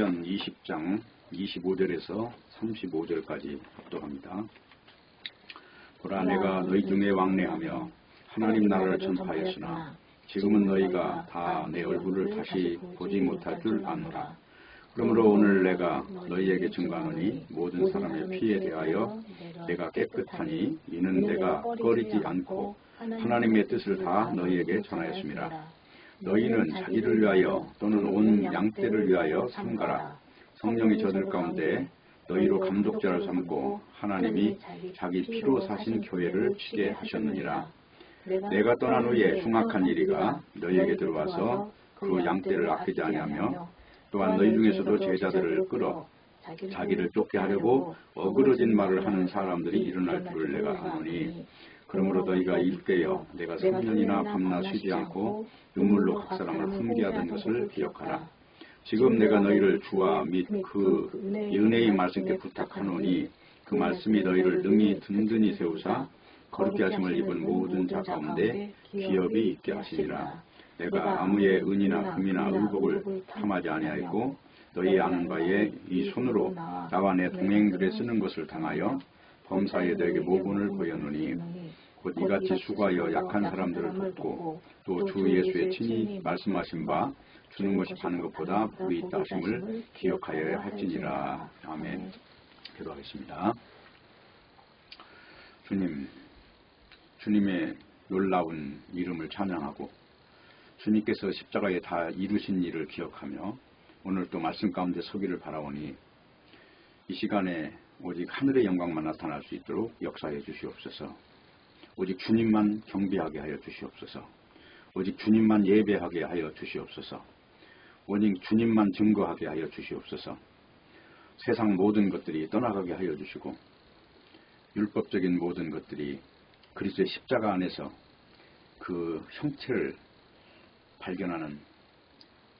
사도행전 20장 25절에서 35절까지 합독합니다. 보라, 내가 너희 중에 왕래하며 하나님 나라를 전파하였으나 지금은 너희가 다 내 얼굴을 다시 보지 못할 줄 아노라. 그러므로 오늘 내가 너희에게 증거하노니 모든 사람의 피에 대하여 내가 깨끗하니 이는 내가 꺼리지 않고 하나님의 뜻을 다 너희에게 전하였습니다. 너희는 자기를 위하여 또는 온 양떼를 위하여 삼가라. 성령이 저들 가운데 너희로 감독자를 삼고 하나님이 자기 피로 사신 교회를 치게 하셨느니라. 내가 떠난 후에 흉악한 이리가 너희에게 들어와서 그 양떼를 아끼지 아니하며 또한 너희 중에서도 제자들을 끌어 자기를 쫓게 하려고 어그러진 말을 하는 사람들이 일어날 줄을 내가 아노니, 그러므로 너희가 일깨어 내가 3년이나 밤낮 쉬지 않고 눈물로 각 사람을 훈계하던 것을 기억하라. 지금 내가 너희를 주와 및 그 은혜의 말씀께 부탁하노니 그 말씀이 너희를 능히 든든히 세우사 거룩게 하심을 입은 모든 자 가운데 기업이 있게 하시니라. 내가 아무의 은이나 금이나 의복을 탐하지 아니하였고 너희 아는 바에 이 손으로 나와 내 동행들에 쓰는 것을 당하여 범사에 너에게 모본을 보였노니, 곧 이같이 수고하여 약한 사람들을 돕고 또 주 예수의 친히 말씀하신 바 주는 것이 파는 것보다 복이 있다 하심을 기억하여야 할지니라. 아멘. 기도하겠습니다. 주님의 놀라운 이름을 찬양하고 주님께서 십자가에 다 이루신 일을 기억하며 오늘 또 말씀 가운데 서기를 바라오니 이 시간에 오직 하늘의 영광만 나타날 수 있도록 역사해 주시옵소서. 오직 주님만 경배하게 하여 주시옵소서. 오직 주님만 예배하게 하여 주시옵소서. 오직 주님만 증거하게 하여 주시옵소서. 세상 모든 것들이 떠나가게 하여 주시고 율법적인 모든 것들이 그리스도의 십자가 안에서 그 형체를 발견하는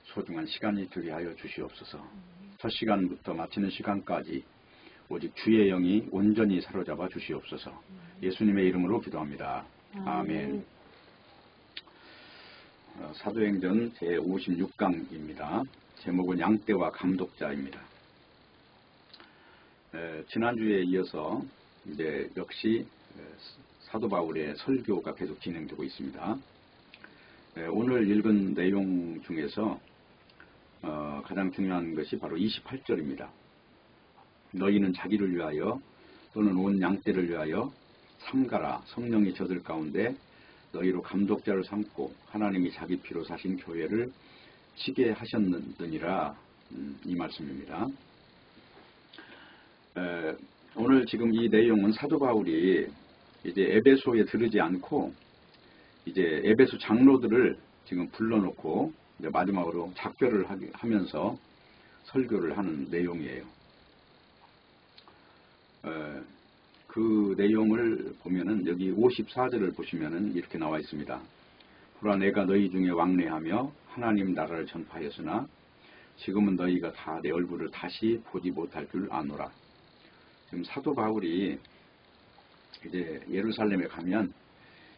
소중한 시간이 되게 하여 주시옵소서. 첫 시간부터 마치는 시간까지 오직 주의 영이 온전히 사로잡아 주시옵소서. 예수님의 이름으로 기도합니다. 아멘. 사도행전 제56강입니다. 제목은 양떼와 감독자입니다. 지난주에 이어서 이제 역시 사도 바울의 설교가 계속 진행되고 있습니다. 오늘 읽은 내용 중에서 가장 중요한 것이 바로 28절입니다. 너희는 자기를 위하여 또는 온 양떼를 위하여 삼가라. 성령이 저들 가운데 너희로 감독자를 삼고 하나님이 자기 피로 사신 교회를 치게 하셨느니라. 이 말씀입니다. 오늘 지금 이 내용은 사도 바울이 이제 에베소에 들르지 않고 이제 에베소 장로들을 지금 불러놓고 이제 마지막으로 작별을 하면서 설교를 하는 내용이에요. 그 내용을 보면은 여기 54절을 보시면은 이렇게 나와 있습니다. 보라, 내가 너희 중에 왕래하며 하나님 나라를 전파하였으나 지금은 너희가 다 내 얼굴을 다시 보지 못할 줄 아노라. 지금 사도 바울이 이제 예루살렘에 가면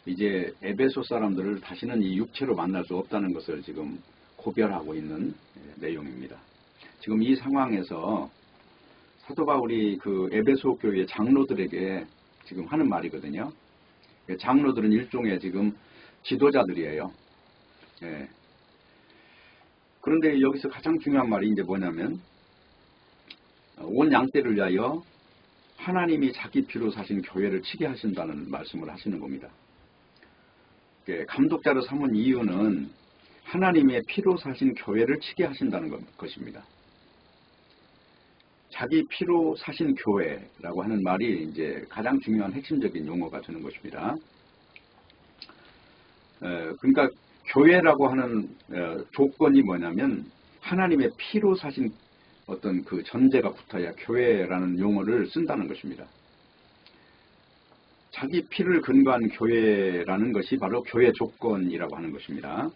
이제 에베소 사람들을 다시는 이 육체로 만날 수 없다는 것을 지금 고별하고 있는 내용입니다. 지금 이 상황에서 사도 바울이 그 에베소 교회 장로들에게 지금 하는 말이거든요. 장로들은 일종의 지금 지도자들이에요. 예. 그런데 여기서 가장 중요한 말이 이제 뭐냐면 온 양떼를 위하여 하나님이 자기 피로 사신 교회를 치게 하신다는 말씀을 하시는 겁니다. 감독자로 삼은 이유는 하나님의 피로 사신 교회를 치게 하신다는 것입니다. 자기 피로 사신 교회라고 하는 말이 이제 가장 중요한 핵심적인 용어가 되는 것입니다. 그러니까 교회라고 하는 조건이 뭐냐면 하나님의 피로 사신 어떤 그 전제가 붙어야 교회라는 용어를 쓴다는 것입니다. 자기 피를 근거한 교회라는 것이 바로 교회 조건이라고 하는 것입니다.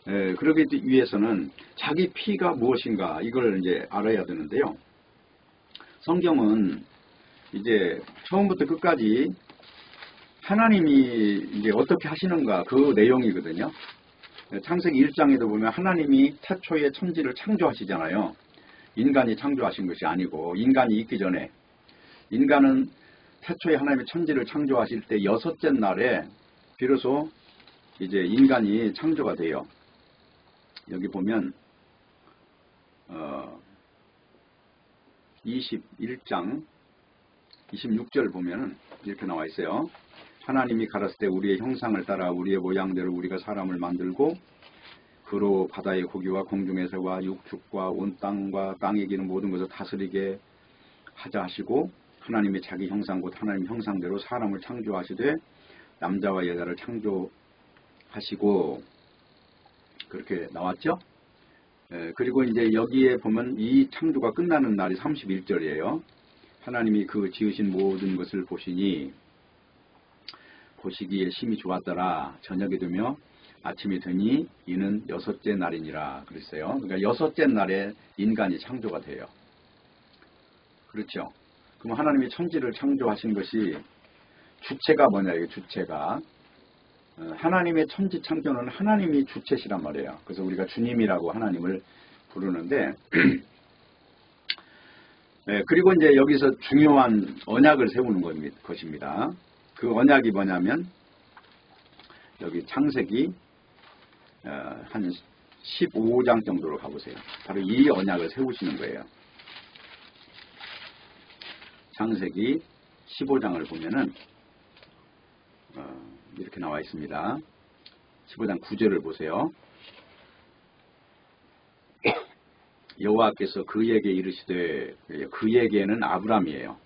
그러기 위해서는 자기 피가 무엇인가 이걸 이제 알아야 되는데요. 성경은 이제 처음부터 끝까지 하나님이 이제 어떻게 하시는가 그 내용이거든요. 창세기 1장에도 보면 하나님이 태초에 천지를 창조하시잖아요. 인간이 창조하신 것이 아니고 인간이 있기 전에 인간은 태초에 하나님의 천지를 창조하실 때 여섯째 날에 비로소 이제 인간이 창조가 돼요. 여기 보면 21장 26절 보면은 이렇게 나와 있어요. 하나님이 가라사대 우리의 형상을 따라 우리의 모양대로 우리가 사람을 만들고 그로 바다의 고기와 공중의 새와 육축과 온 땅과 땅에 기는 모든 것을 다스리게 하자 하시고 하나님의 자기 형상 곧 하나님 형상대로 사람을 창조하시되 남자와 여자를 창조하시고 그렇게 나왔죠. 그리고 이제 여기에 보면 이 창조가 끝나는 날이 31절이에요. 하나님이 그 지으신 모든 것을 보시니 보시기에 심히 좋았더라. 저녁이 되며 아침이 되니 이는 여섯째 날이니라 그랬어요. 그러니까 여섯째 날에 인간이 창조가 돼요. 그렇죠. 그럼 하나님이 천지를 창조하신 것이 주체가 뭐냐, 이게 주체가. 하나님의 천지 창조는 하나님이 주체시란 말이에요. 그래서 우리가 주님이라고 하나님을 부르는데 그리고 이제 여기서 중요한 언약을 세우는 것입니다. 그 언약이 뭐냐면 여기 창세기 한 15장 정도로 가보세요. 바로 이 언약을 세우시는 거예요. 창세기 15장을 보면은 이렇게 나와 있습니다. 15장 9절을 보세요. 여호와께서 그에게 이르시되, 그에게는 아브람이에요.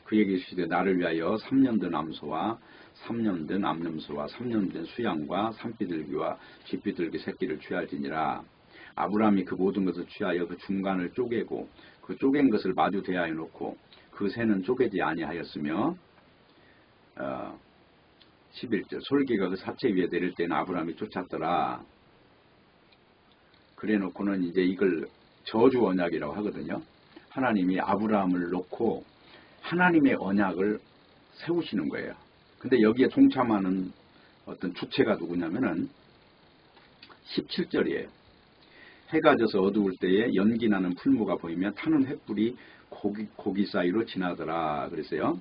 그에게 이르시되 나를 위하여 3년 된 암소와 3년 된 암염소와 3년 된 수양과 산비둘기와 쥐비둘기 새끼를 취할지니라. 아브람이 그 모든 것을 취하여 그 중간을 쪼개고 그 쪼갠 것을 마주 대하여 놓고 그 새는 쪼개지 아니하였으며 11절 솔기가 그 사체 위에 내릴 때는 아브람이 쫓았더라. 그래 놓고는 이제 이걸 저주 언약이라고 하거든요. 하나님이 아브라함을 놓고 하나님의 언약을 세우시는 거예요. 근데 여기에 동참하는 어떤 주체가 누구냐면은 17절이에요. 해가 져서 어두울 때에 연기 나는 풀무가 보이면 타는 횃불이 고기 사이로 지나더라 그랬어요.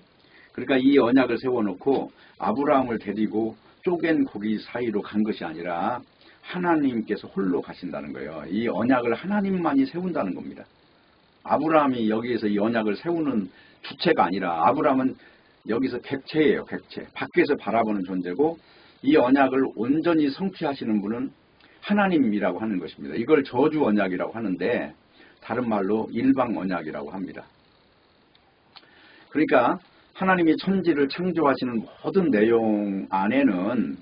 그러니까 이 언약을 세워놓고 아브라함을 데리고 쪼갠 고기 사이로 간 것이 아니라 하나님께서 홀로 가신다는 거예요. 이 언약을 하나님만이 세운다는 겁니다. 아브라함이 여기에서 이 언약을 세우는 주체가 아니라 아브라함은 여기서 객체예요. 객체. 밖에서 바라보는 존재고 이 언약을 온전히 성취하시는 분은 하나님이라고 하는 것입니다. 이걸 저주 언약이라고 하는데 다른 말로 일방 언약이라고 합니다. 그러니까 하나님이 천지를 창조하시는 모든 내용 안에는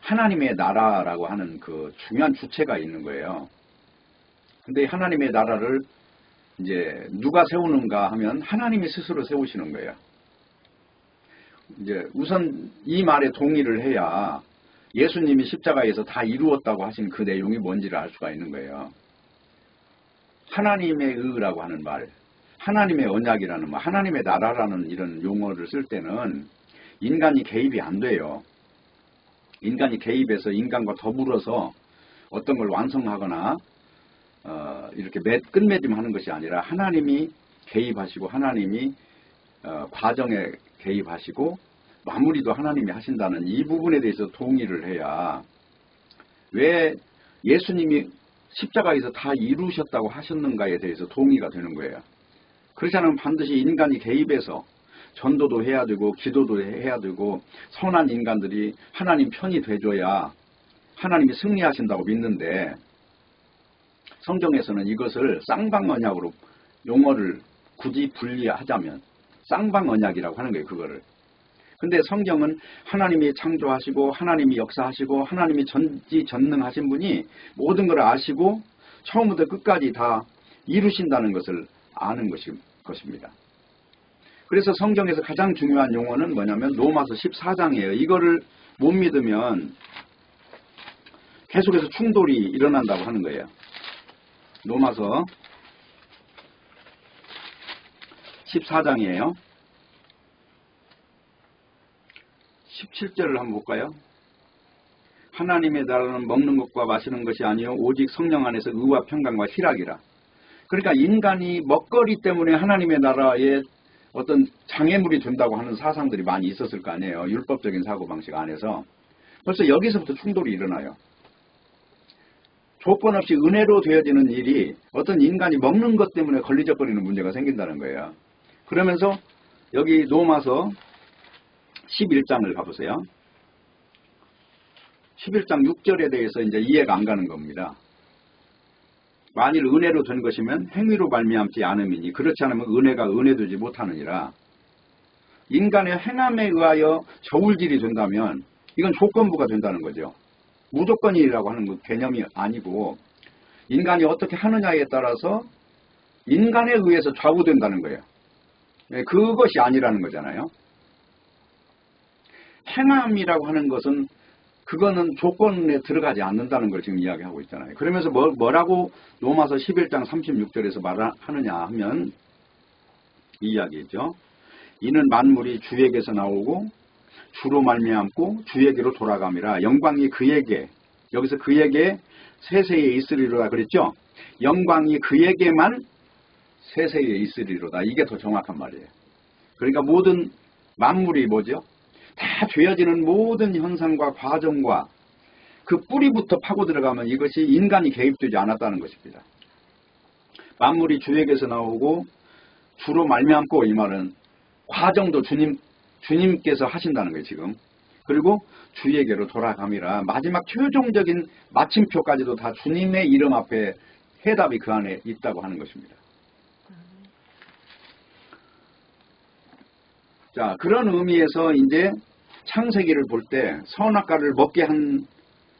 하나님의 나라라고 하는 그 중요한 주체가 있는 거예요. 근데 하나님의 나라를 이제 누가 세우는가 하면 하나님이 스스로 세우시는 거예요. 이제 우선 이 말에 동의를 해야 예수님이 십자가에서 다 이루었다고 하신 그 내용이 뭔지를 알 수가 있는 거예요. 하나님의 의라고 하는 말, 하나님의 언약이라는 말, 하나님의 나라라는 이런 용어를 쓸 때는 인간이 개입이 안 돼요. 인간이 개입해서 인간과 더불어서 어떤 걸 완성하거나 이렇게 끝맺음하는 것이 아니라 하나님이 개입하시고 하나님이 과정에 개입하시고 마무리도 하나님이 하신다는 이 부분에 대해서 동의를 해야 왜 예수님이 십자가에서 다 이루셨다고 하셨는가에 대해서 동의가 되는 거예요. 그렇지 않으면 반드시 인간이 개입해서 전도도 해야 되고 기도도 해야 되고 선한 인간들이 하나님 편이 돼줘야 하나님이 승리하신다고 믿는데 성경에서는 이것을 쌍방언약으로 용어를 굳이 분리하자면 쌍방언약이라고 하는 거예요. 그거를. 근데 성경은 하나님이 창조하시고 하나님이 역사하시고 하나님이 전지전능하신 분이 모든 걸 아시고 처음부터 끝까지 다 이루신다는 것을 아는 것입니다. 그래서 성경에서 가장 중요한 용어는 뭐냐면 로마서 14장이에요. 이거를 못 믿으면 계속해서 충돌이 일어난다고 하는 거예요. 로마서 14장이에요. 17절을 한번 볼까요? 하나님의 나라는 먹는 것과 마시는 것이 아니요 오직 성령 안에서 의와 평강과 희락이라. 그러니까 인간이 먹거리 때문에 하나님의 나라에 어떤 장애물이 된다고 하는 사상들이 많이 있었을 거 아니에요. 율법적인 사고방식 안에서. 벌써 여기서부터 충돌이 일어나요. 조건 없이 은혜로 되어지는 일이 어떤 인간이 먹는 것 때문에 걸리적거리는 문제가 생긴다는 거예요. 그러면서 여기 로마서 11장을 가보세요. 11장 6절에 대해서 이제 이해가 안 가는 겁니다. 만일 은혜로 된 것이면 행위로 말미암지 않음이니 그렇지 않으면 은혜가 은혜되지 못하느니라. 인간의 행함에 의하여 저울질이 된다면 이건 조건부가 된다는 거죠. 무조건이라고 하는 개념이 아니고 인간이 어떻게 하느냐에 따라서 인간에 의해서 좌우된다는 거예요. 그것이 아니라는 거잖아요. 행함이라고 하는 것은 그거는 조건에 들어가지 않는다는 걸 지금 이야기하고 있잖아요. 그러면서 뭐라고 로마서 11장 36절에서 말하느냐 하면 이 이야기죠. 이는 만물이 주에게서 나오고 주로 말미암고 주에게로 돌아감이라. 영광이 그에게, 여기서 그에게 세세에 있으리로다 그랬죠. 영광이 그에게만 세세에 있으리로다. 이게 더 정확한 말이에요. 그러니까 모든 만물이 뭐죠? 다 되어지는 모든 현상과 과정과 그 뿌리부터 파고 들어가면 이것이 인간이 개입되지 않았다는 것입니다. 만물이 주에게서 나오고 주로 말미암고, 이 말은 과정도 주님께서 하신다는 거예요 지금. 그리고 주에게로 돌아감이라. 마지막 최종적인 마침표까지도 다 주님의 이름 앞에 해답이 그 안에 있다고 하는 것입니다. 자, 그런 의미에서 이제 창세기를 볼 때 선악과를 먹게 한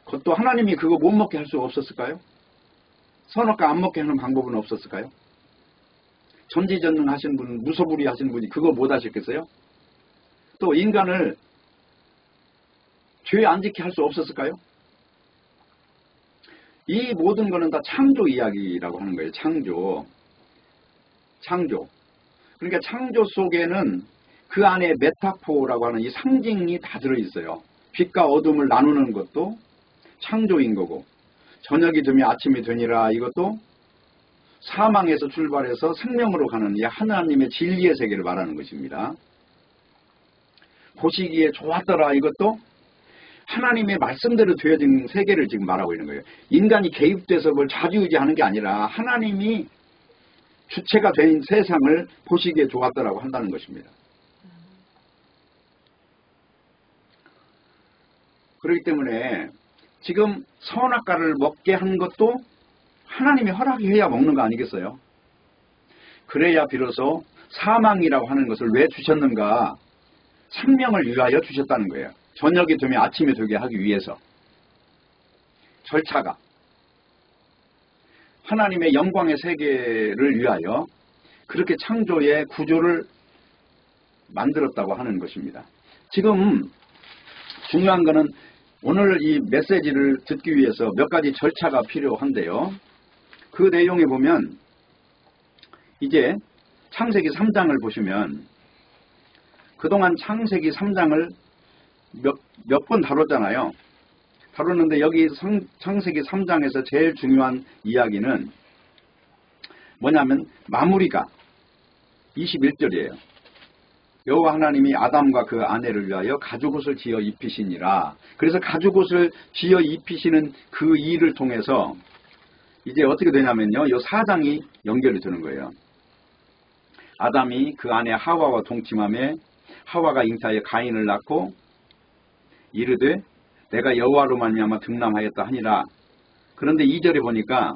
것도 하나님이 그거 못 먹게 할 수 없었을까요? 선악과 안 먹게 하는 방법은 없었을까요? 전지전능하신 분, 무소불위하신 분이 그거 못 하셨겠어요? 또 인간을 죄 안 지게 할 수 없었을까요? 이 모든 거는 다 창조 이야기라고 하는 거예요. 창조. 그러니까 창조 속에는 그 안에 메타포라고 하는 이 상징이 다 들어있어요. 빛과 어둠을 나누는 것도 창조인 거고, 저녁이 되면 아침이 되니라, 이것도 사망에서 출발해서 생명으로 가는 이 하나님의 진리의 세계를 말하는 것입니다. 보시기에 좋았더라, 이것도 하나님의 말씀대로 되어진 세계를 지금 말하고 있는 거예요. 인간이 개입돼서 뭘 좌지우지하는 게 아니라 하나님이 주체가 된 세상을 보시기에 좋았더라고 한다는 것입니다. 그렇기 때문에 지금 선악과를 먹게 한 것도 하나님이 허락해야 먹는 거 아니겠어요? 그래야 비로소 사망이라고 하는 것을 왜 주셨는가? 생명을 위하여 주셨다는 거예요. 저녁이 되면 아침이 되게 하기 위해서. 절차가 하나님의 영광의 세계를 위하여 그렇게 창조의 구조를 만들었다고 하는 것입니다. 지금 중요한 거는 오늘 이 메시지를 듣기 위해서 몇 가지 절차가 필요한데요. 그 내용에 보면 이제 창세기 3장을 보시면 그동안 창세기 3장을 몇 번 다뤘잖아요. 다뤘는데 여기 창세기 3장에서 제일 중요한 이야기는 뭐냐면 마무리가 21절이에요. 여호와 하나님이 아담과 그 아내를 위하여 가죽옷을 지어 입히시니라. 그래서 가죽옷을 지어 입히시는 그 일을 통해서 이제 어떻게 되냐면요. 이 4장이 연결이 되는 거예요. 아담이 그 아내 하와와 동침하며 하와가 잉타하여 가인을 낳고 이르되 내가 여호와로 말미암아 등남하였다 하니라. 그런데 2절에 보니까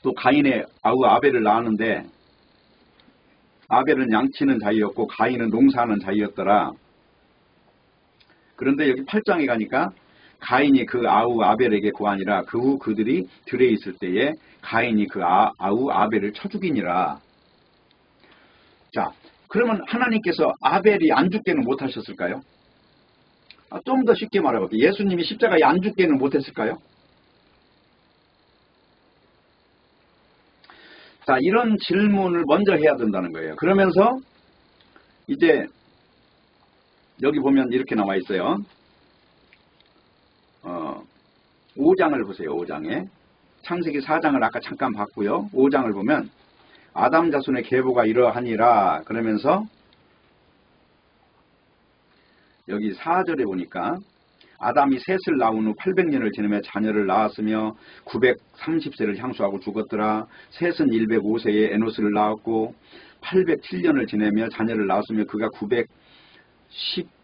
또 가인의 아우 아벨을 낳았는데 아벨은 양치는 자이였고 가인은 농사하는 자이였더라. 그런데 여기 8장에 가니까 가인이 그 아우 아벨에게 고하니라. 그 후 그들이 들에 있을 때에 가인이 그 아우 아벨을 쳐 죽이니라. 자, 그러면 하나님께서 아벨이 안 죽게는 못하셨을까요? 좀 더 쉽게 말해볼게요. 예수님이 십자가에 안 죽게는 못했을까요? 자, 이런 질문을 먼저 해야 된다는 거예요. 그러면서 이제 여기 보면 이렇게 나와 있어요. 5장을 보세요. 5장에 창세기 4장을 아까 잠깐 봤고요. 5장을 보면 아담 자손의 계보가 이러하니라 그러면서 여기 4절에 보니까 아담이 셋을 낳은 후 800년을 지내며 자녀를 낳았으며 930세를 향수하고 죽었더라. 셋은 105세에 에노스를 낳았고 807년을 지내며 자녀를 낳았으며 그가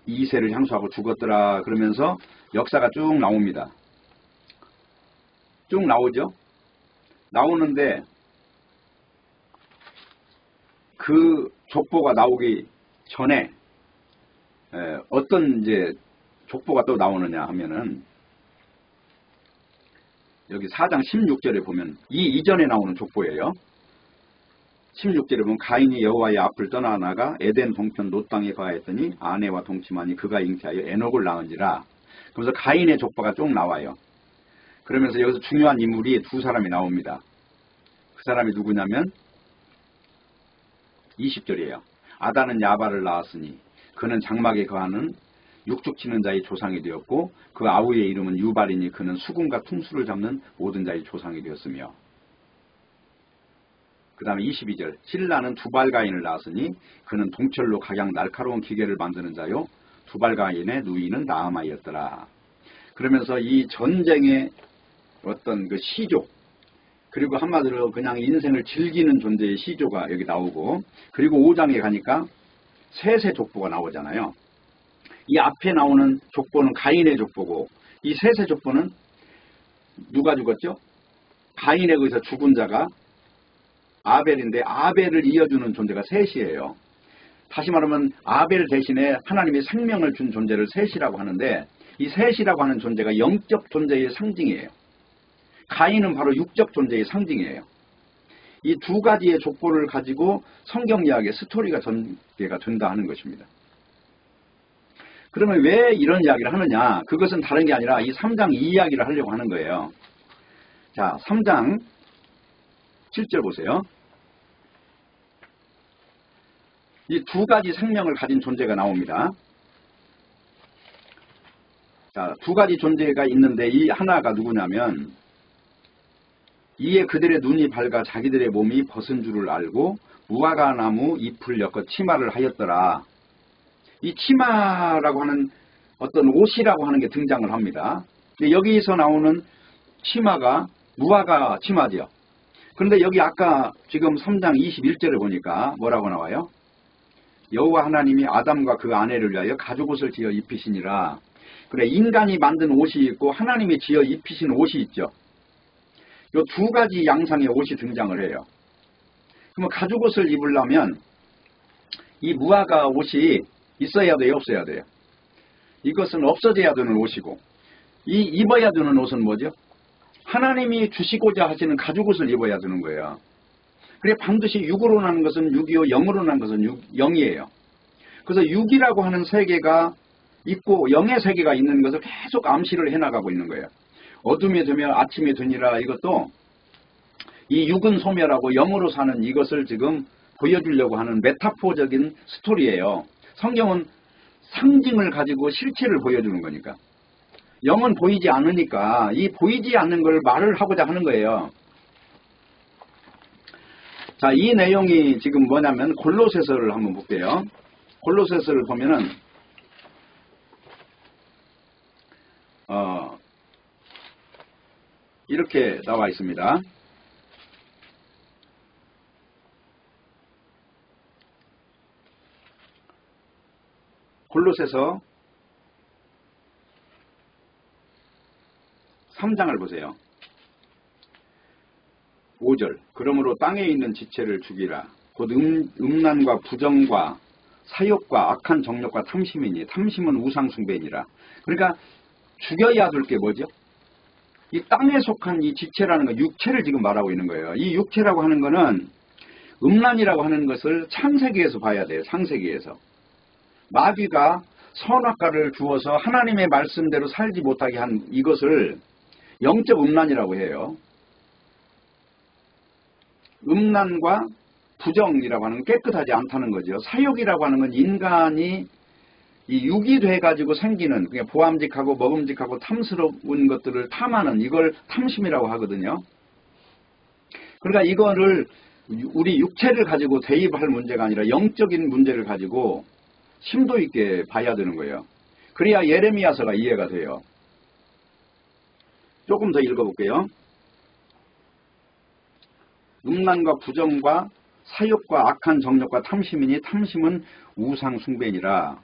912세를 향수하고 죽었더라. 그러면서 역사가 쭉 나옵니다. 쭉 나오죠. 나오는데 그 족보가 나오기 전에 어떤 이제 족보가 또 나오느냐 하면은 여기 4장 16절에 보면 이 이전에 나오는 족보예요. 16절에 보면 가인이 여호와의 앞을 떠나나가 에덴 동편 롯 땅에 거하였더니 아내와 동침하니 그가 잉태하여 에녹을 낳은지라. 그래서 가인의 족보가 쭉 나와요. 그러면서 여기서 중요한 인물이 두 사람이 나옵니다. 그 사람이 누구냐면 20절이에요. 아다는 야발을 낳았으니 그는 장막에 거하는 육축치는 자의 조상이 되었고 그 아우의 이름은 유발이니 그는 수금과 퉁수를 잡는 모든 자의 조상이 되었으며 그 다음에 22절 실라는 두발가인을 낳았으니 그는 동철로 각양 날카로운 기계를 만드는 자요 두발가인의 누이는 나아마이였더라. 그러면서 이 전쟁의 어떤 그 시조 그리고 한마디로 그냥 인생을 즐기는 존재의 시조가 여기 나오고 그리고 5장에 가니까 셋의 족보가 나오잖아요. 이 앞에 나오는 족보는 가인의 족보고 이 셋의 족보는 누가 죽었죠? 가인에 의해서 죽은 자가 아벨인데 아벨을 이어주는 존재가 셋이에요. 다시 말하면 아벨 대신에 하나님이 생명을 준 존재를 셋이라고 하는데 이 셋이라고 하는 존재가 영적 존재의 상징이에요. 가인은 바로 육적 존재의 상징이에요. 이 두 가지의 족보를 가지고 성경 이야기의 스토리가 전개가 된다 하는 것입니다. 그러면 왜 이런 이야기를 하느냐? 그것은 다른 게 아니라 이 3장 이 이야기를 하려고 하는 거예요. 자, 3장 7절 보세요. 이 두 가지 생명을 가진 존재가 나옵니다. 자, 두 가지 존재가 있는데 이 하나가 누구냐면 이에 그들의 눈이 밝아 자기들의 몸이 벗은 줄을 알고 무화과 나무 잎을 엮어 치마를 하였더라. 이 치마라고 하는 어떤 옷이라고 하는 게 등장을 합니다. 여기서 나오는 치마가 무화과 치마죠. 그런데 여기 아까 지금 3장 21절에 보니까 뭐라고 나와요? 여호와 하나님이 아담과 그 아내를 위하여 가죽옷을 지어 입히시니라. 그래, 인간이 만든 옷이 있고 하나님이 지어 입히신 옷이 있죠. 이 두 가지 양상의 옷이 등장을 해요. 그러면 가죽옷을 입으려면 이 무화과 옷이 있어야 돼요, 없어야 돼요? 이것은 없어져야 되는 옷이고 이 입어야 되는 옷은 뭐죠? 하나님이 주시고자 하시는 가죽옷을 입어야 되는 거예요. 그래 반드시 육으로 나는 것은 육이요 영으로 나는 것은 영이에요. 그래서 육이라고 하는 세계가 있고 영의 세계가 있는 것을 계속 암시를 해나가고 있는 거예요. 어둠이 되며 아침이 되니라 이것도 이 육은 소멸하고 영으로 사는 이것을 지금 보여주려고 하는 메타포적인 스토리예요. 성경은 상징을 가지고 실체를 보여주는 거니까. 영은 보이지 않으니까 이 보이지 않는 걸 말을 하고자 하는 거예요. 자, 이 내용이 지금 뭐냐면 골로새서를 한번 볼게요. 골로새서를 보면은 이렇게 나와 있습니다. 골로새서 3장을 보세요. 5절 그러므로 땅에 있는 지체를 죽이라. 곧 음란과 부정과 사욕과 악한 정욕과 탐심이니 탐심은 우상숭배니라. 그러니까 죽여야 될 게 뭐죠? 이 땅에 속한 이 지체라는 건 육체를 지금 말하고 있는 거예요. 이 육체라고 하는 거는 음란이라고 하는 것을 창세기에서 봐야 돼요. 창세기에서. 마귀가 선악과를 주어서 하나님의 말씀대로 살지 못하게 한 이것을 영적 음란이라고 해요. 음란과 부정이라고 하는 건 깨끗하지 않다는 거죠. 사욕이라고 하는 건 인간이 이 육이 돼가지고 생기는 그냥 보암직하고 먹음직하고 탐스러운 것들을 탐하는 이걸 탐심이라고 하거든요. 그러니까 이거를 우리 육체를 가지고 대입할 문제가 아니라 영적인 문제를 가지고 심도 있게 봐야 되는 거예요. 그래야 예레미야서가 이해가 돼요. 조금 더 읽어볼게요. 음란과 부정과 사욕과 악한 정욕과 탐심이니 탐심은 우상 숭배니라.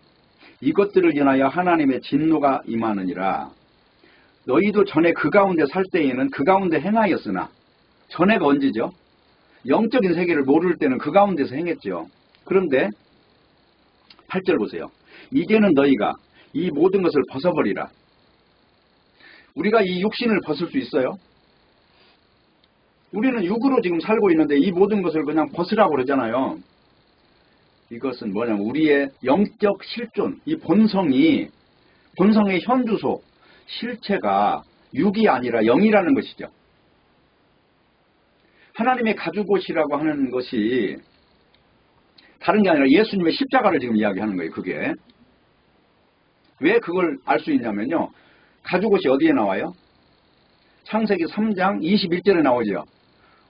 이것들을 인하여 하나님의 진노가 임하느니라. 너희도 전에 그 가운데 살 때에는 그 가운데 행하였으나, 전에가 언제죠? 영적인 세계를 모를 때는 그 가운데서 행했죠. 그런데 8절 보세요. 이제는 너희가 이 모든 것을 벗어버리라. 우리가 이 육신을 벗을 수 있어요? 우리는 육으로 지금 살고 있는데 이 모든 것을 그냥 벗으라고 그러잖아요. 이것은 뭐냐면 우리의 영적 실존, 이 본성의 현주소, 실체가 육이 아니라 영이라는 것이죠. 하나님의 가죽옷이라고 하는 것이 다른 게 아니라 예수님의 십자가를 지금 이야기하는 거예요. 그게. 왜 그걸 알 수 있냐면요. 가죽옷이 어디에 나와요? 창세기 3장 21절에 나오죠.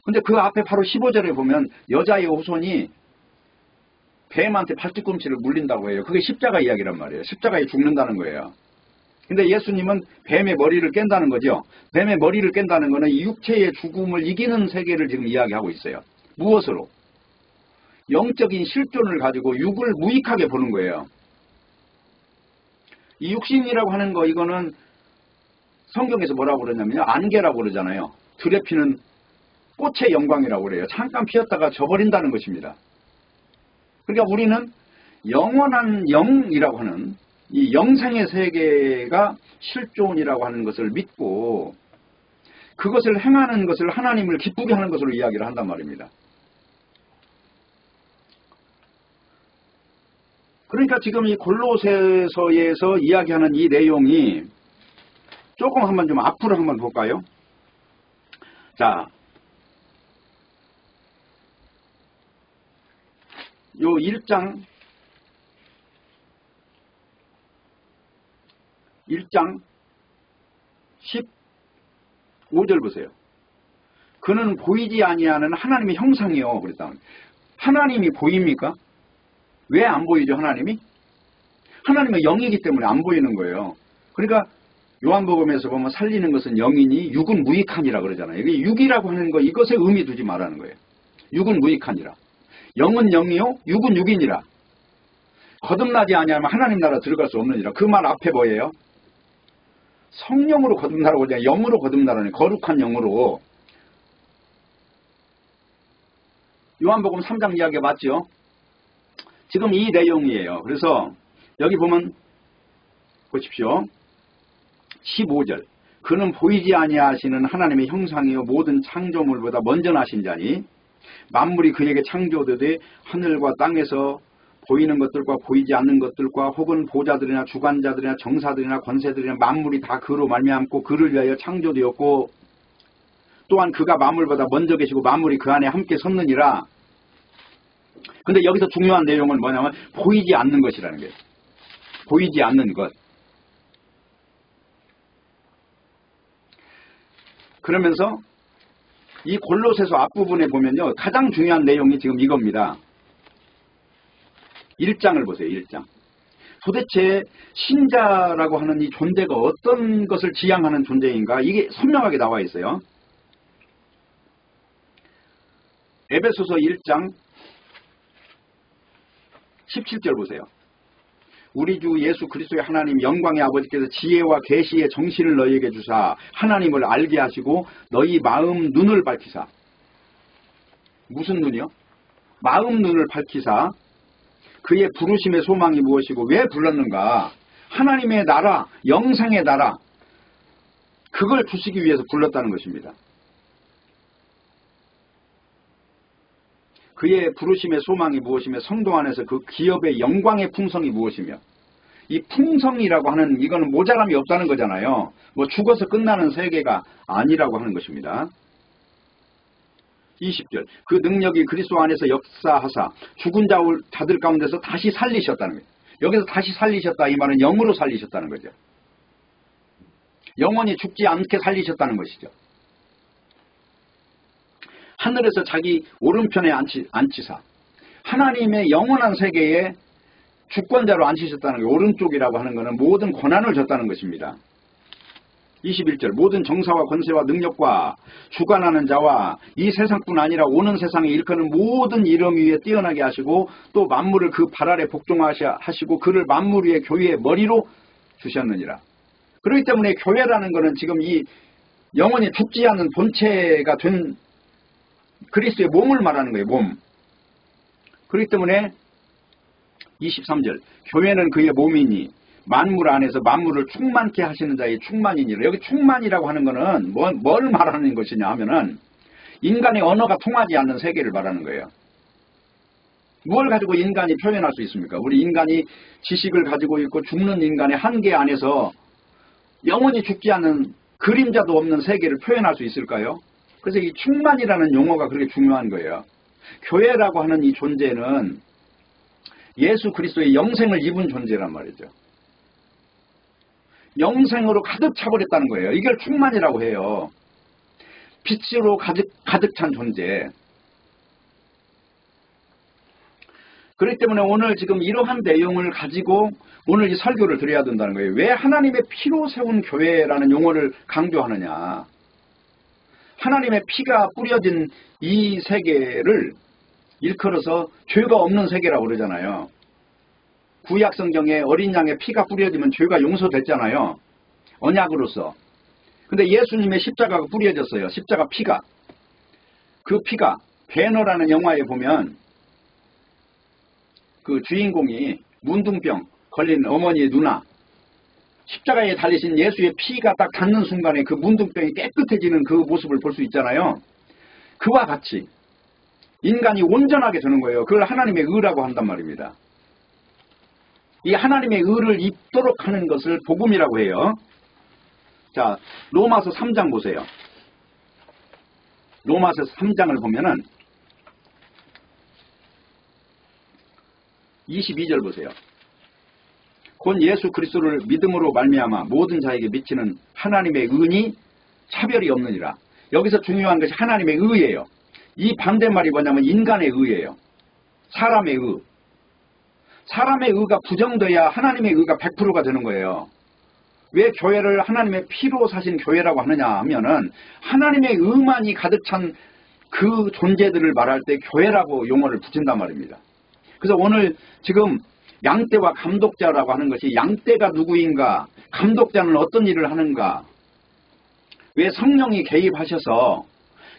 근데 그 앞에 바로 15절에 보면 여자의 후손이 뱀한테 발뒤꿈치를 물린다고 해요. 그게 십자가 이야기란 말이에요. 십자가에 죽는다는 거예요. 근데 예수님은 뱀의 머리를 깬다는 거죠. 뱀의 머리를 깬다는 거는 이 육체의 죽음을 이기는 세계를 지금 이야기하고 있어요. 무엇으로? 영적인 실존을 가지고 육을 무익하게 보는 거예요. 이 육신이라고 하는 거, 이거는 성경에서 뭐라고 그러냐면요. 안개라고 그러잖아요. 들에 피는 꽃의 영광이라고 그래요. 잠깐 피었다가 져버린다는 것입니다. 그러니까 우리는 영원한 영이라고 하는 이 영생의 세계가 실존이라고 하는 것을 믿고 그것을 행하는 것을 하나님을 기쁘게 하는 것으로 이야기를 한단 말입니다. 그러니까 지금 이 골로새서에서 이야기하는 이 내용이 조금 한번 좀 앞으로 한번 볼까요? 자, 요 1장 15절 보세요. 그는 보이지 아니하는 하나님의 형상이요. 그랬다. 하나님이 보입니까? 왜 안 보이죠, 하나님이? 하나님은 영이기 때문에 안 보이는 거예요. 그러니까 요한복음에서 보면 살리는 것은 영이니 육은 무익하니라 그러잖아요. 이게 육이라고 하는 거, 이것에 의미 두지 말라는 거예요. 육은 무익하니라. 영은 영이요, 육은 육이니라. 거듭나지 아니하면 하나님 나라 들어갈 수 없느니라. 그 말 앞에 뭐예요? 성령으로 거듭나라고 하잖아요. 영으로 거듭나라니, 거룩한 영으로. 요한복음 3장 이야기가 맞죠? 지금 이 내용이에요. 그래서 여기 보면 보십시오. 15절. 그는 보이지 아니하시는 하나님의 형상이요 모든 창조물보다 먼저 나신 자니 만물이 그에게 창조되되 하늘과 땅에서 보이는 것들과 보이지 않는 것들과 혹은 보좌들이나 주관자들이나 정사들이나 권세들이나 만물이 다 그로 말미암고 그를 위하여 창조되었고 또한 그가 만물보다 먼저 계시고 만물이 그 안에 함께 섰느니라. 근데 여기서 중요한 내용은 뭐냐면 보이지 않는 것이라는 거예요. 보이지 않는 것. 그러면서 이 골로새서 앞부분에 보면요. 가장 중요한 내용이 지금 이겁니다. 1장을 보세요. 1장. 도대체 신자라고 하는 이 존재가 어떤 것을 지향하는 존재인가? 이게 선명하게 나와 있어요. 에베소서 1장 17절 보세요. 우리 주 예수 그리스도의 하나님 영광의 아버지께서 지혜와 계시의 정신을 너희에게 주사 하나님을 알게 하시고 너희 마음 눈을 밝히사. 무슨 눈이요? 마음 눈을 밝히사 그의 부르심의 소망이 무엇이고 왜 불렀는가? 하나님의 나라, 영생의 나라, 그걸 주시기 위해서 불렀다는 것입니다. 그의 부르심의 소망이 무엇이며 성도 안에서 그 기업의 영광의 풍성이 무엇이며 이 풍성이라고 하는 이거는 모자람이 없다는 거잖아요. 뭐 죽어서 끝나는 세계가 아니라고 하는 것입니다. 20절. 그 능력이 그리스도 안에서 역사하사 죽은 자들 가운데서 다시 살리셨다는 거예요. 여기서 다시 살리셨다 이 말은 영으로 살리셨다는 거죠. 영원히 죽지 않게 살리셨다는 것이죠. 하늘에서 자기 오른편에 앉히사 하나님의 영원한 세계에 주권자로 앉히셨다는 게 오른쪽이라고 하는 것은 모든 권한을 줬다는 것입니다. 21절 모든 정사와 권세와 능력과 주관하는 자와 이 세상뿐 아니라 오는 세상에 일컫는 모든 이름 위에 뛰어나게 하시고 또 만물을 그 발 아래 복종하시고 그를 만물 위에 교회의 머리로 주셨느니라. 그렇기 때문에 교회라는 것은 지금 이 영원히 죽지 않는 본체가 된 그리스도의 몸을 말하는 거예요. 몸. 그렇기 때문에 23절 교회는 그의 몸이니 만물 안에서 만물을 충만케 하시는 자의 충만이니라. 여기 충만이라고 하는 것은 뭘 말하는 것이냐 하면은 인간의 언어가 통하지 않는 세계를 말하는 거예요. 뭘 가지고 인간이 표현할 수 있습니까? 우리 인간이 지식을 가지고 있고 죽는 인간의 한계 안에서 영원히 죽지 않는 그림자도 없는 세계를 표현할 수 있을까요? 그래서 이 충만이라는 용어가 그렇게 중요한 거예요. 교회라고 하는 이 존재는 예수 그리스도의 영생을 입은 존재란 말이죠. 영생으로 가득 차버렸다는 거예요. 이걸 충만이라고 해요. 빛으로 가득 찬 존재. 그렇기 때문에 오늘 지금 이러한 내용을 가지고 오늘 이 설교를 드려야 된다는 거예요. 왜 하나님의 피로 세운 교회라는 용어를 강조하느냐. 하나님의 피가 뿌려진 이 세계를 일컬어서 죄가 없는 세계라고 그러잖아요. 구약 성경에 어린 양의 피가 뿌려지면 죄가 용서됐잖아요. 언약으로서. 근데 예수님의 십자가가 뿌려졌어요. 십자가 피가. 그 피가 배너라는 영화에 보면 그 주인공이 문둥병 걸린 어머니의 누나 십자가에 달리신 예수의 피가 딱 닿는 순간에 그 문둥병이 깨끗해지는 그 모습을 볼 수 있잖아요. 그와 같이 인간이 온전하게 되는 거예요. 그걸 하나님의 의라고 한단 말입니다. 이 하나님의 의를 입도록 하는 것을 복음이라고 해요. 자, 로마서 3장 보세요. 로마서 3장을 보면은 22절 보세요. 곧 예수 그리스도를 믿음으로 말미암아 모든 자에게 미치는 하나님의 의니 차별이 없느니라. 여기서 중요한 것이 하나님의 의예요. 이 반대말이 뭐냐면 인간의 의예요. 사람의 의. 사람의 의가 부정돼야 하나님의 의가 100%가 되는 거예요. 왜 교회를 하나님의 피로 사신 교회라고 하느냐 하면은 하나님의 의만이 가득 찬 그 존재들을 말할 때 교회라고 용어를 붙인단 말입니다. 그래서 오늘 지금 양떼와 감독자라고 하는 것이 양떼가 누구인가, 감독자는 어떤 일을 하는가, 왜 성령이 개입하셔서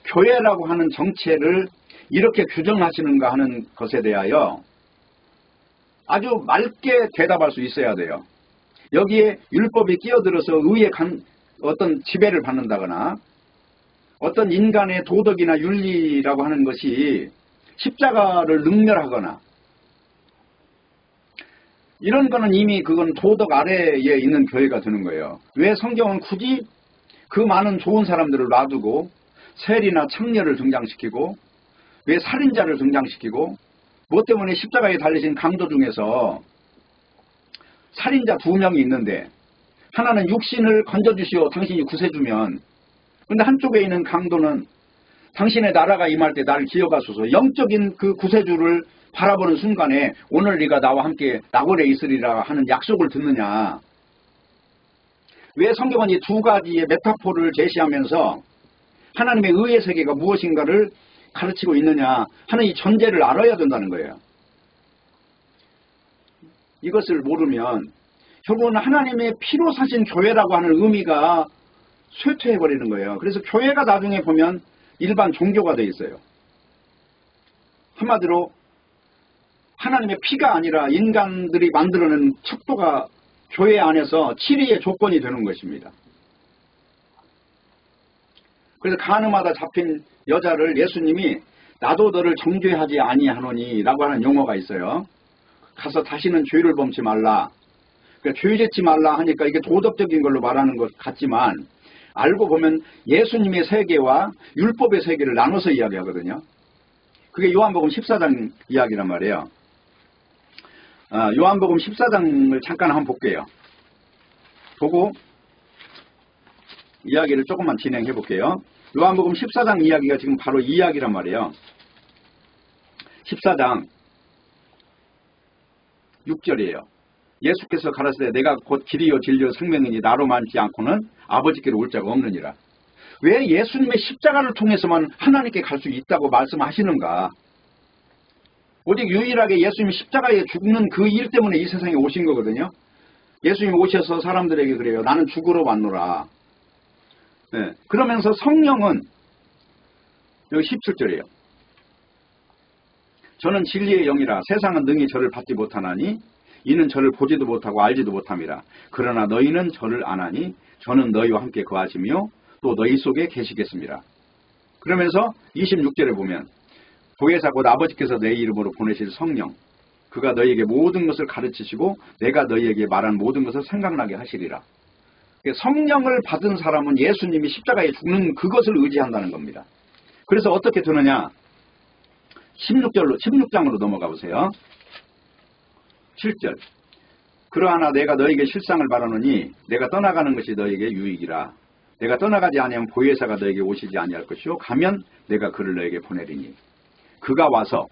교회라고 하는 정체를 이렇게 규정하시는가 하는 것에 대하여 아주 맑게 대답할 수 있어야 돼요. 여기에 율법이 끼어들어서 의의 어떤 지배를 받는다거나 어떤 인간의 도덕이나 윤리라고 하는 것이 십자가를 능멸하거나 이런 거는 이미 그건 도덕 아래에 있는 교회가 되는 거예요. 왜 성경은 굳이 그 많은 좋은 사람들을 놔두고 세리나 창녀를 등장시키고 왜 살인자를 등장시키고 뭐 때문에 십자가에 달리신 강도 중에서 살인자 2명이 있는데 하나는 육신을 건져주시오 당신이 구세주면, 근데 한쪽에 있는 강도는 당신의 나라가 임할 때 나를 기억하소서, 영적인 그 구세주를 바라보는 순간에 오늘 네가 나와 함께 낙원에 있으리라 하는 약속을 듣느냐. 왜 성경은 이 두 가지의 메타포를 제시하면서 하나님의 의의 세계가 무엇인가를 가르치고 있느냐 하는 이 전제를 알아야 된다는 거예요. 이것을 모르면 결국은 하나님의 피로 사신 교회라고 하는 의미가 쇠퇴해버리는 거예요. 그래서 교회가 나중에 보면 일반 종교가 돼 있어요. 한마디로 하나님의 피가 아니라 인간들이 만들어낸 척도가 교회 안에서 치리의 조건이 되는 것입니다. 그래서 간음하다 잡힌 여자를 예수님이 나도 너를 정죄하지 아니하노니 라고 하는 용어가 있어요. 가서 다시는 죄를 범치 말라. 그러니까 죄 짓지 말라 하니까 이게 도덕적인 걸로 말하는 것 같지만 알고 보면 예수님의 세계와 율법의 세계를 나눠서 이야기하거든요. 그게 요한복음 14장 이야기란 말이에요. 요한복음 14장을 잠깐 한번 볼게요. 보고 이야기를 조금만 진행해 볼게요. 요한복음 14장 이야기가 지금 바로 이 이야기란 말이에요. 14장 6절이에요. 예수께서 가라사대 내가 곧 길이요 진리요 생명이니 나로 만지 않고는 아버지께로 올 자가 없느니라. 왜 예수님의 십자가를 통해서만 하나님께 갈 수 있다고 말씀하시는가? 오직 유일하게 예수님이 십자가에 죽는 그 일 때문에 이 세상에 오신 거거든요. 예수님이 오셔서 사람들에게 그래요. 나는 죽으러 왔노라. 네. 그러면서 성령은 여기 17절이에요. 저는 진리의 영이라 세상은 능히 저를 받지 못하나니 이는 저를 보지도 못하고 알지도 못함이라. 그러나 너희는 저를 아나니 저는 너희와 함께 거하시며 또 너희 속에 계시겠습니다. 그러면서 26절에 보면 보혜사 곧 아버지께서 내 이름으로 보내실 성령 그가 너희에게 모든 것을 가르치시고 내가 너희에게 말한 모든 것을 생각나게 하시리라. 성령을 받은 사람은 예수님이 십자가에 죽는 그것을 의지한다는 겁니다. 그래서 어떻게 되느냐? 16장으로 넘어가 보세요. 7절. 그러하나 내가 너희에게 실상을 말하노니 내가 떠나가는 것이 너희에게 유익이라. 내가 떠나가지 아니하면 보혜사가 너희에게 오시지 아니할 것이요 가면 내가 그를 너희에게 보내리니 그가 와서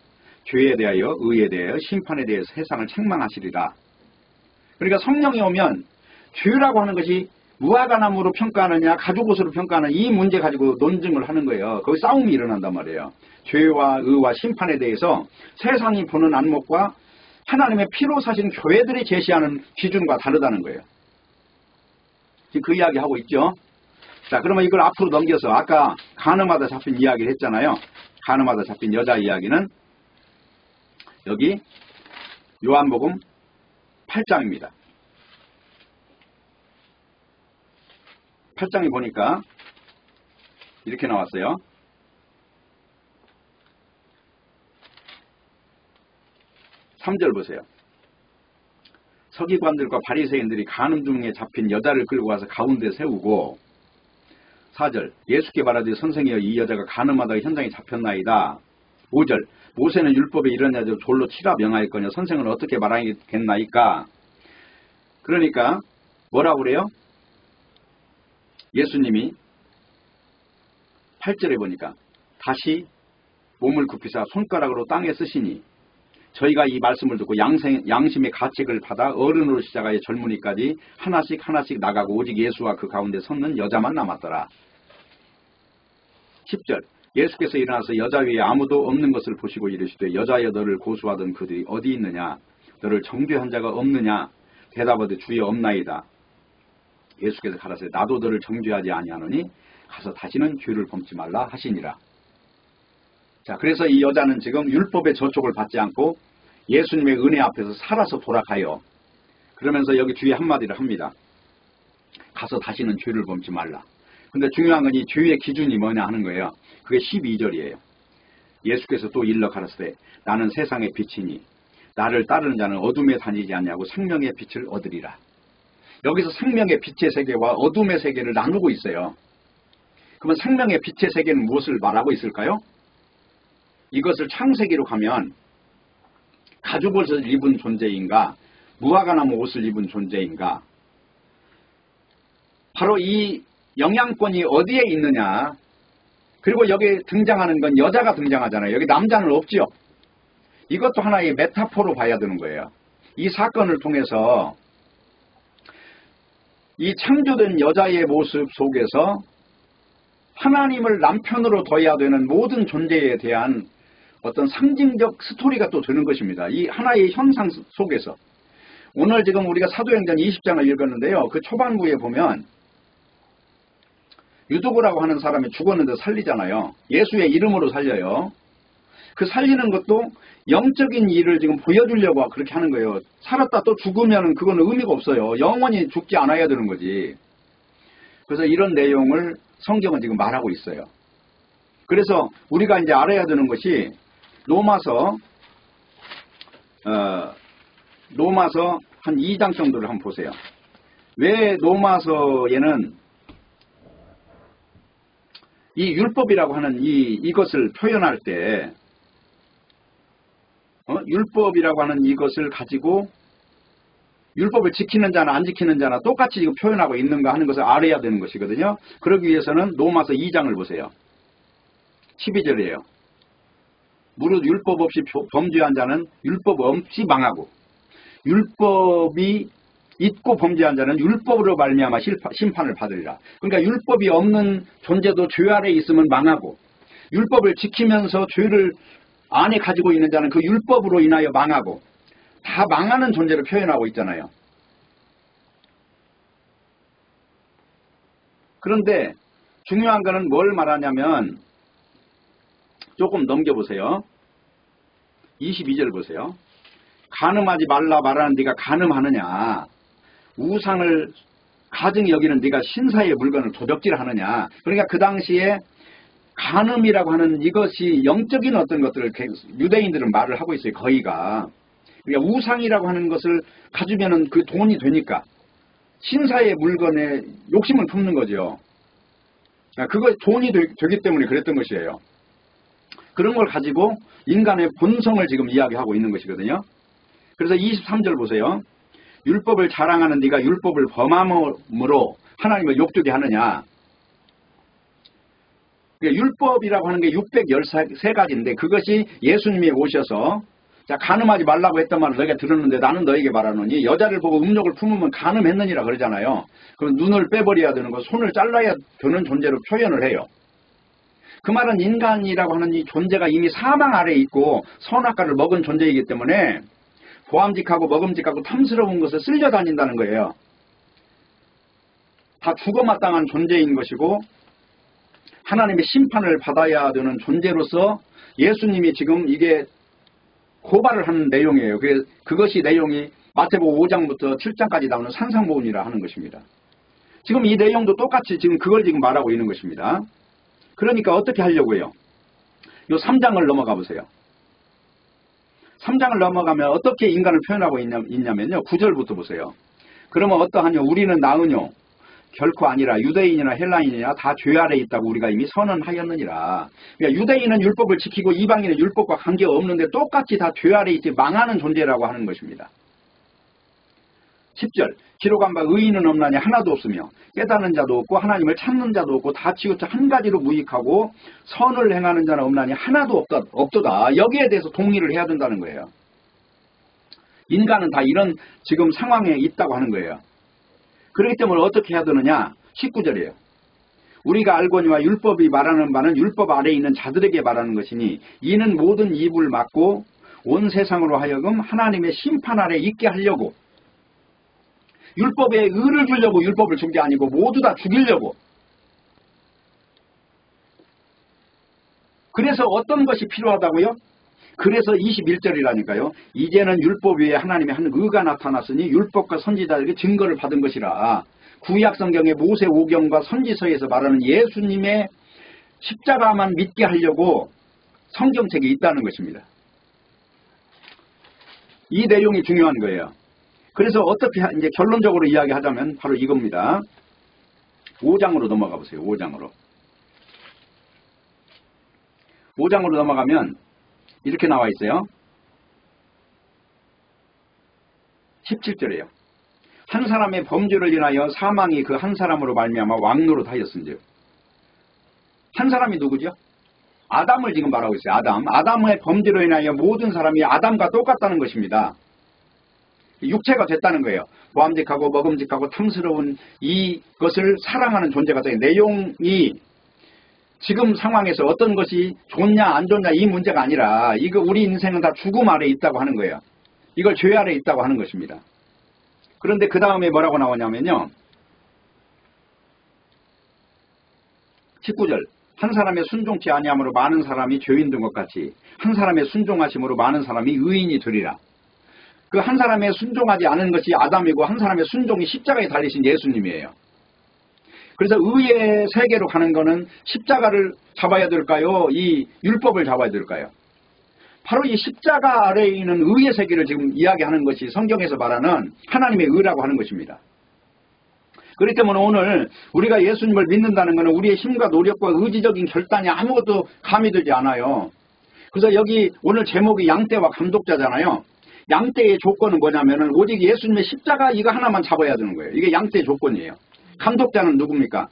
죄에 대하여 의에 대하여 심판에 대해서 세상을 책망하시리라. 그러니까 성령이 오면 죄라고 하는 것이 무화과나무로 평가하느냐 가죽옷으로 평가하느냐 이 문제 가지고 논증을 하는 거예요. 거기 싸움이 일어난단 말이에요. 죄와 의와 심판에 대해서 세상이 보는 안목과 하나님의 피로 사신 교회들이 제시하는 기준과 다르다는 거예요. 지금 그 이야기 하고 있죠. 자, 그러면 이걸 앞으로 넘겨서 아까 간음하다 잡힌 이야기를 했잖아요. 간음하다 잡힌 여자 이야기는 여기 요한복음 8장입니다. 8장에 보니까 이렇게 나왔어요. 3절 보세요. 서기관들과 바리새인들이 간음 중에 잡힌 여자를 끌고 와서 가운데 세우고 4절 예수께 말하되 선생이여 이 여자가 간음하다가 현장에 잡혔나이다. 5절 모세는 율법에 이런 여자를 돌로 치라 명하였거니와 선생은 어떻게 말하겠나이까. 그러니까 뭐라고 그래요? 예수님이 8절에 보니까 다시 몸을 굽히사 손가락으로 땅에 쓰시니 저희가 이 말씀을 듣고 양심의 가책을 받아 어른으로 시작하여 젊은이까지 하나씩 나가고 오직 예수와 그 가운데 섰는 여자만 남았더라. 10절 예수께서 일어나서 여자 위에 아무도 없는 것을 보시고 이르시되 여자여 너를 고소하던 그들이 어디 있느냐 너를 정죄한 자가 없느냐 대답하되 주여 없나이다. 예수께서 가라사대 나도 너를 정죄하지 아니하노니 가서 다시는 죄를 범치 말라 하시니라. 자, 그래서 이 여자는 지금 율법의 저촉을 받지 않고 예수님의 은혜 앞에서 살아서 돌아가요. 그러면서 여기 뒤에 한마디를 합니다. 가서 다시는 죄를 범치 말라. 근데 중요한 건 이 죄의 기준이 뭐냐 하는 거예요. 그게 12절이에요. 예수께서 또 일러 가라사대 나는 세상의 빛이니 나를 따르는 자는 어둠에 다니지 않냐고 생명의 빛을 얻으리라. 여기서 생명의 빛의 세계와 어둠의 세계를 나누고 있어요. 그러면 생명의 빛의 세계는 무엇을 말하고 있을까요? 이것을 창세기로 가면 가죽옷을 입은 존재인가 무화과나무 옷을 입은 존재인가 바로 이 영향권이 어디에 있느냐. 그리고 여기 등장하는 건 여자가 등장하잖아요. 여기 남자는 없죠. 이것도 하나의 메타포로 봐야 되는 거예요. 이 사건을 통해서 이 창조된 여자의 모습 속에서 하나님을 남편으로 둬야 되는 모든 존재에 대한 어떤 상징적 스토리가 또 되는 것입니다. 이 하나의 현상 속에서. 오늘 지금 우리가 사도행전 20장을 읽었는데요. 그 초반부에 보면 유두고라고 하는 사람이 죽었는데 살리잖아요. 예수의 이름으로 살려요. 그 살리는 것도 영적인 일을 지금 보여주려고 그렇게 하는 거예요. 살았다 또 죽으면 그거는 의미가 없어요. 영원히 죽지 않아야 되는 거지. 그래서 이런 내용을 성경은 지금 말하고 있어요. 그래서 우리가 이제 알아야 되는 것이 로마서 한 2장 정도를 한번 보세요. 왜 로마서에는 이 율법이라고 하는 이것을 표현할 때 율법이라고 하는 이것을 가지고 율법을 지키는 자나 안 지키는 자나 똑같이 지금 표현하고 있는가 하는 것을 알아야 되는 것이거든요. 그러기 위해서는 로마서 2장을 보세요. 12절이에요. 무릇 율법 없이 범죄한 자는 율법 없이 망하고 율법이 있고 범죄한 자는 율법으로 말미암아 심판을 받으리라. 그러니까 율법이 없는 존재도 죄 아래에 있으면 망하고 율법을 지키면서 죄를 안에 가지고 있는 자는 그 율법으로 인하여 망하고 다 망하는 존재를 표현하고 있잖아요. 그런데 중요한 거는 뭘 말하냐면 조금 넘겨보세요. 22절 보세요. 간음하지 말라 말하는 네가 간음하느냐. 우상을 가증히 여기는 네가 신사의 물건을 도적질하느냐. 그러니까 그 당시에 간음이라고 하는 이것이 영적인 어떤 것들을 유대인들은 말을 하고 있어요. 거의가. 그러니까 우상이라고 하는 것을 가지면은 그 돈이 되니까 신사의 물건에 욕심을 품는 거죠. 그거 돈이 되기 때문에 그랬던 것이에요. 그런 걸 가지고 인간의 본성을 지금 이야기하고 있는 것이거든요. 그래서 23절 보세요. 율법을 자랑하는 네가 율법을 범함으로 하나님을 욕되게 하느냐. 그러니까 율법이라고 하는 게 613가지인데 그것이 예수님이 오셔서 자 간음하지 말라고 했던 말을 너희가 들었는데 나는 너에게 말하노니 여자를 보고 음욕을 품으면 간음했느니라 그러잖아요. 그럼 눈을 빼버려야 되는 거 손을 잘라야 되는 존재로 표현을 해요. 그 말은 인간이라고 하는 이 존재가 이미 사망 아래에 있고 선악과를 먹은 존재이기 때문에 보암직하고 먹음직하고 탐스러운 것을 쓸려다닌다는 거예요. 다 죽어마땅한 존재인 것이고 하나님의 심판을 받아야 되는 존재로서 예수님이 지금 이게 고발을 하는 내용이에요. 그것이 내용이 마태복음 5장부터 7장까지 나오는 산상보훈이라 하는 것입니다. 지금 이 내용도 똑같이 지금 그걸 지금 말하고 있는 것입니다. 그러니까 어떻게 하려고요? 요 3장을 넘어가 보세요. 3장을 넘어가면 어떻게 인간을 표현하고 있냐면요. 9절부터 보세요. 그러면 어떠하뇨? 우리는 나으뇨? 결코 아니라 유대인이나 헬라인이나 다 죄 아래에 있다고 우리가 이미 선언하였느니라. 그러니까 유대인은 율법을 지키고 이방인은 율법과 관계가 없는데 똑같이 다 죄 아래에 있지 망하는 존재라고 하는 것입니다. 10절 기록한 바 의인은 없나니 하나도 없으며 깨닫는 자도 없고 하나님을 찾는 자도 없고 다 치우쳐 한 가지로 무익하고 선을 행하는 자는 없나니 하나도 없도다. 여기에 대해서 동의를 해야 된다는 거예요. 인간은 다 이런 지금 상황에 있다고 하는 거예요. 그렇기 때문에 어떻게 해야 되느냐? 19절이에요. 우리가 알거니와 율법이 말하는 바는 율법 아래에 있는 자들에게 말하는 것이니 이는 모든 입을 막고 온 세상으로 하여금 하나님의 심판 아래에 있게 하려고 율법에 의를 주려고 율법을 준 게 아니고 모두 다 죽이려고. 그래서 어떤 것이 필요하다고요? 그래서 21절이라니까요. 이제는 율법 위에 하나님의 한 의가 나타났으니 율법과 선지자들에게 증거를 받은 것이라. 구약 성경의 모세 오경과 선지서에서 말하는 예수님의 십자가만 믿게 하려고 성경책이 있다는 것입니다. 이 내용이 중요한 거예요. 그래서 어떻게 이제 결론적으로 이야기하자면 바로 이겁니다. 5장으로 넘어가 보세요. 5장으로. 5장으로 넘어가면 이렇게 나와 있어요. 17절이에요. 한 사람의 범죄를 인하여 사망이 그 한 사람으로 말미암아 왕노릇하였은즉. 한 사람이 누구죠? 아담을 지금 말하고 있어요. 아담의 범죄로 인하여 모든 사람이 아담과 똑같다는 것입니다. 육체가 됐다는 거예요. 보암직하고 먹음직하고 탐스러운 이것을 사랑하는 존재가 돼요. 내용이 지금 상황에서 어떤 것이 좋냐 안 좋냐 이 문제가 아니라 이거 우리 인생은 다 죽음 아래에 있다고 하는 거예요. 이걸 죄 아래에 있다고 하는 것입니다. 그런데 그 다음에 뭐라고 나오냐면요. 19절 한 사람의 순종치 아니함으로 많은 사람이 죄인 된 것 같이 한 사람의 순종하심으로 많은 사람이 의인이 되리라. 그 한 사람의 순종하지 않은 것이 아담이고 한 사람의 순종이 십자가에 달리신 예수님이에요. 그래서 의의 세계로 가는 거는 십자가를 잡아야 될까요? 이 율법을 잡아야 될까요? 바로 이 십자가 아래에 있는 의의 세계를 지금 이야기하는 것이 성경에서 말하는 하나님의 의라고 하는 것입니다. 그렇기 때문에 오늘 우리가 예수님을 믿는다는 것은 우리의 힘과 노력과 의지적인 결단이 아무것도 가미되지 않아요. 그래서 여기 오늘 제목이 양떼와 감독자잖아요. 양떼의 조건은 뭐냐면은 오직 예수님의 십자가 이거 하나만 잡아야 되는 거예요. 이게 양떼의 조건이에요. 감독자는 누굽니까?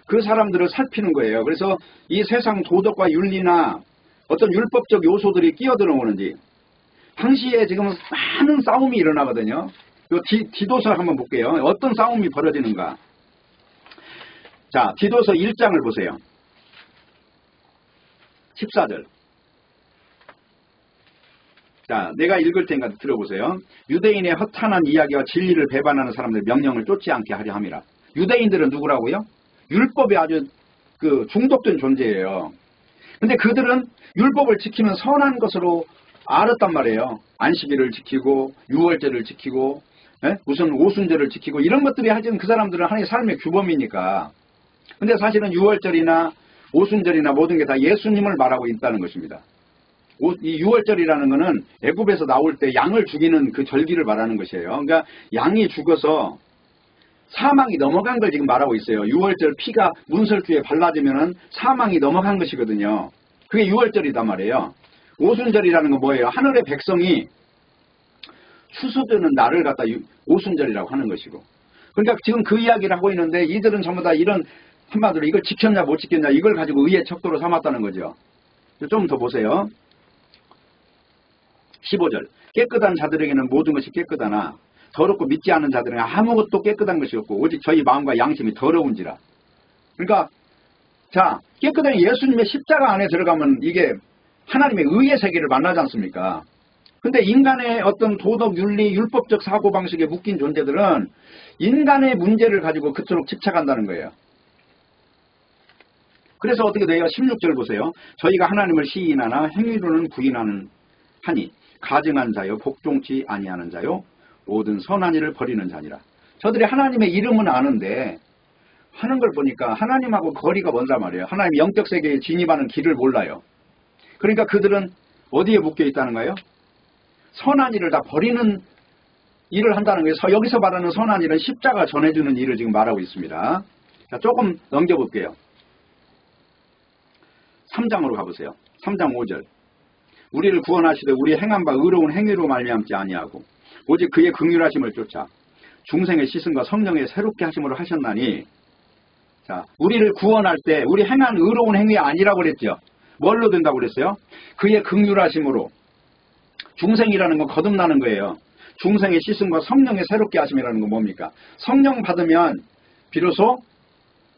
그 사람들을 살피는 거예요. 그래서 이 세상 도덕과 윤리나 어떤 율법적 요소들이 끼어들어오는지 당시에 지금 많은 싸움이 일어나거든요. 요 디도서 한번 볼게요. 어떤 싸움이 벌어지는가. 자, 디도서 1장을 보세요. 14절. 자, 내가 읽을 테니까 들어보세요. 유대인의 허탄한 이야기와 진리를 배반하는 사람들 명령을 쫓지 않게 하려 함이라. 유대인들은 누구라고요? 율법에 아주 중독된 존재예요. 근데 그들은 율법을 지키면 선한 것으로 알았단 말이에요. 안식일을 지키고 유월절을 지키고 무슨 오순절을 지키고 이런 것들이 하여튼 그 사람들은 하나의 삶의 규범이니까. 근데 사실은 유월절이나 오순절이나 모든 게 다 예수님을 말하고 있다는 것입니다. 이 유월절이라는 것은 애굽에서 나올 때 양을 죽이는 그 절기를 말하는 것이에요. 그러니까 양이 죽어서 사망이 넘어간 걸 지금 말하고 있어요. 유월절 피가 문설주에 발라지면은 사망이 넘어간 것이거든요. 그게 유월절이단 말이에요. 오순절이라는 건 뭐예요? 하늘의 백성이 추수되는 날을 갖다 오순절이라고 하는 것이고. 그러니까 지금 그 이야기를 하고 있는데 이들은 전부 다 이런 한마디로 이걸 지켰냐 못 지켰냐 이걸 가지고 의의 척도로 삼았다는 거죠. 좀 더 보세요. 15절. 깨끗한 자들에게는 모든 것이 깨끗하나 더럽고 믿지 않은 자들에게는 아무것도 깨끗한 것이 없고 오직 저희 마음과 양심이 더러운지라. 그러니까 자, 깨끗한 예수님의 십자가 안에 들어가면 이게 하나님의 의의 세계를 만나지 않습니까? 근데 인간의 어떤 도덕, 윤리, 율법적 사고방식에 묶인 존재들은 인간의 문제를 가지고 그토록 집착한다는 거예요. 그래서 어떻게 돼요? 16절 보세요. 저희가 하나님을 시인하나 행위로는 부인하는 하니 가증한 자요 복종치 아니하는 자요 모든 선한 일을 버리는 자니라. 저들이 하나님의 이름은 아는데 하는 걸 보니까 하나님하고 거리가 먼단 말이에요. 하나님 영적 세계에 진입하는 길을 몰라요. 그러니까 그들은 어디에 묶여 있다는 거예요? 선한 일을 다 버리는 일을 한다는 거예요. 여기서 말하는 선한 일은 십자가 전해주는 일을 지금 말하고 있습니다. 자, 조금 넘겨볼게요. 3장으로 가보세요. 3장 5절. 우리를 구원하시되 우리 행한 바 의로운 행위로 말미암지 아니하고 오직 그의 긍휼하심을 쫓아 중생의 씻음과 성령의 새롭게 하심으로 하셨나니. 자, 우리를 구원할 때 우리 행한 의로운 행위 아니라고 그랬죠. 뭘로 된다고 그랬어요? 그의 긍휼하심으로. 중생이라는 건 거듭나는 거예요. 중생의 씻음과 성령의 새롭게 하심이라는 건 뭡니까? 성령 받으면 비로소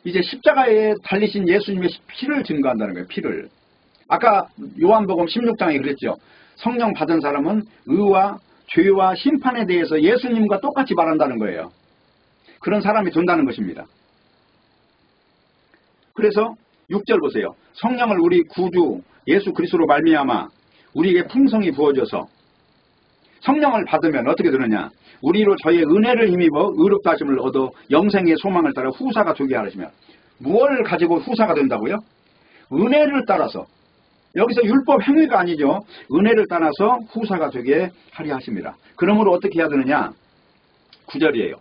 이제 십자가에 달리신 예수님의 피를 증거한다는 거예요. 피를. 아까 요한복음 16장에 그랬죠. 성령 받은 사람은 의와 죄와 심판에 대해서 예수님과 똑같이 말한다는 거예요. 그런 사람이 된다는 것입니다. 그래서 6절 보세요. 성령을 우리 구주 예수 그리스도로 말미암아 우리에게 풍성히 부어져서 성령을 받으면 어떻게 되느냐? 우리로 저의 은혜를 힘입어 의롭다 하심을 얻어 영생의 소망을 따라 후사가 되게 하시며. 무엇을 가지고 후사가 된다고요? 은혜를 따라서. 여기서 율법 행위가 아니죠. 은혜를 따라서 후사가 되게 하려 하십니다. 그러므로 어떻게 해야 되느냐? 9절이에요.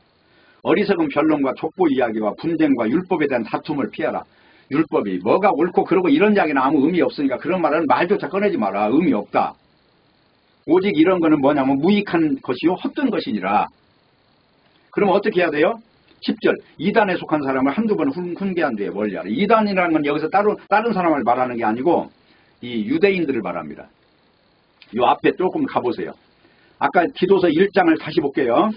어리석은 변론과 족보 이야기와 분쟁과 율법에 대한 다툼을 피하라. 율법이 뭐가 옳고 그러고 이런 이야기는 아무 의미 없으니까 그런 말은 말조차 꺼내지 마라. 의미 없다. 오직 이런 거는 뭐냐면 무익한 것이요 헛된 것이니라. 그러면 어떻게 해야 돼요? 10절. 이단에 속한 사람을 한두 번 훈계한 뒤에 멀리하라. 이단이라는 건 여기서 다른 사람을 말하는 게 아니고 이 유대인들을 말합니다. 요 앞에 조금 가보세요. 아까 디도서 1장을 다시 볼게요.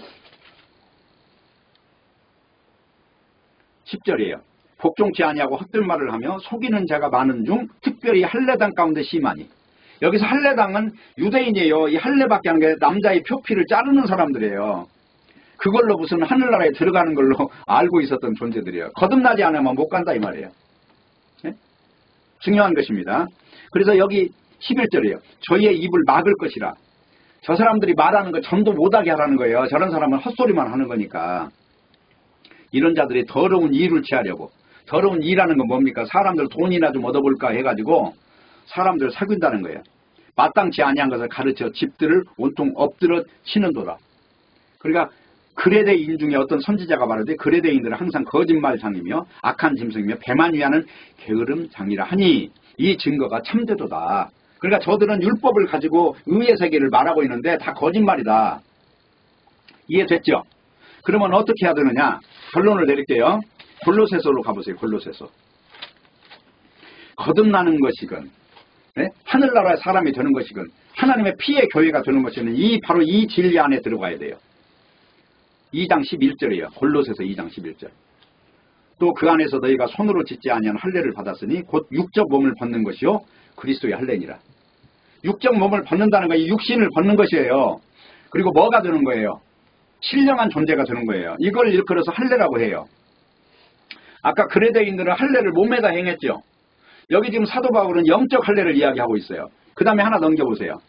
10절이에요. 복종치 아니하고 헛된 말을 하며 속이는 자가 많은 중 특별히 할례당 가운데 심하니. 여기서 할례당은 유대인이에요. 이 할례밖에 안 게 남자의 표피를 자르는 사람들이에요. 그걸로 무슨 하늘나라에 들어가는 걸로 알고 있었던 존재들이에요. 거듭나지 않으면 못 간다 이 말이에요. 네? 중요한 것입니다. 그래서 여기 11절이에요. 저희의 입을 막을 것이라. 저 사람들이 말하는 거 전도 못하게 하라는 거예요. 저런 사람은 헛소리만 하는 거니까. 이런 자들이 더러운 이를 취하려고. 더러운 이라는 건 뭡니까? 사람들 돈이나 좀 얻어볼까 해가지고 사람들을 사귄다는 거예요. 마땅치 아니한 것을 가르쳐 집들을 온통 엎드려 치는도다. 그러니까 그레데인 중에 어떤 선지자가 말하되 그레데인들은 항상 거짓말장이며 악한 짐승이며 배만 위하는 게으름장이라 하니 이 증거가 참되도다. 그러니까 저들은 율법을 가지고 의의 세계를 말하고 있는데 다 거짓말이다. 이해됐죠? 그러면 어떻게 해야 되느냐? 결론을 내릴게요. 골로새서로 가보세요. 골로새서. 거듭나는 것이건, 네? 하늘나라의 사람이 되는 것이건, 하나님의 피의 교회가 되는 것이건 바로 이 진리 안에 들어가야 돼요. 2장 11절이에요. 골로새서 2장 11절. 또 그 안에서 너희가 손으로 짓지 아니한 할례를 받았으니 곧 육적 몸을 벗는 것이요 그리스도의 할례니라. 육적 몸을 벗는다는 건 이 육신을 벗는 것이에요. 그리고 뭐가 되는 거예요? 신령한 존재가 되는 거예요. 이걸 일컬어서 할례라고 해요. 아까 그레데인들은 할례를 몸에다 행했죠. 여기 지금 사도 바울은 영적 할례를 이야기하고 있어요. 그 다음에 하나 넘겨보세요.